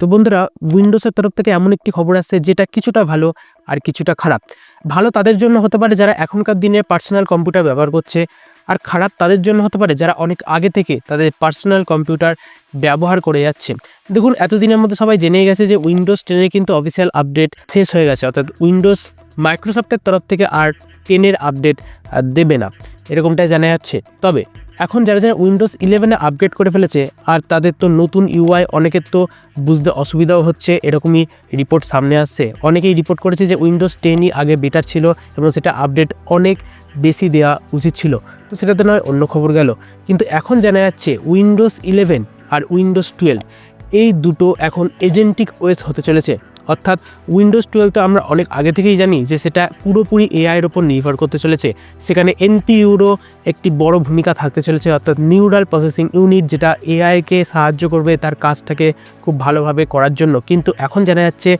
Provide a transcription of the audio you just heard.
তো বন্ধুরা, উইন্ডোজের তরফ থেকে এমন একটি খবর আসছে যেটা কিছুটা ভালো আর কিছুটা খারাপ। ভালো তাদের জন্য হতে পারে যারা এখনকার দিনে পার্সোনাল কম্পিউটার ব্যবহার করছে, আর খারাপ তাদের জন্য হতে পারে যারা অনেক আগে থেকে তাদের পার্সোনাল কম্পিউটার ব্যবহার করে যাচ্ছে। দেখুন, এতদিনের মধ্যে সবাই জেনে গেছে যে উইন্ডোজ 10 কিন্তু অফিসিয়াল আপডেট শেষ হয়ে গেছে, অর্থাৎ উইন্ডোজ মাইক্রোসফটের তরফ থেকে আর 10 আপডেট দেবে না, এরকমটাই জানা যাচ্ছে। তবে এখন যারা যারা উইন্ডোজ 11 আপগ্রেড করে ফেলেছে আর তাদের তো নতুন ইউআই অনেকের তো বুঝতে অসুবিধাও হচ্ছে, এরকমই রিপোর্ট সামনে আসছে। অনেকেই রিপোর্ট করেছে যে উইন্ডোজ 10ই আগে বেটার ছিল এবং সেটা আপডেট অনেক বেশি দেওয়া উচিত ছিল। তো সেটা তো নয়, অন্য খবর গেল। কিন্তু এখন জানা যাচ্ছে উইন্ডোজ 11 আর উইন্ডোজ 12 এই দুটো এখন এজেন্টিক ওএস হতে চলেছে। অর্থাৎ উইন্ডোজ 12 তো আমরা অনেক আগে থেকেই জানি যে সেটা পুরোপুরি এআইয়ের ওপর নির্ভর করতে চলেছে। সেখানে এনপিইউরও একটি বড় ভূমিকা থাকতে চলেছে, অর্থাৎ নিউরাল প্রসেসিং ইউনিট, যেটা এআইকে সাহায্য করবে তার কাজটাকে খুব ভালোভাবে করার জন্য। কিন্তু এখন জানা যাচ্ছে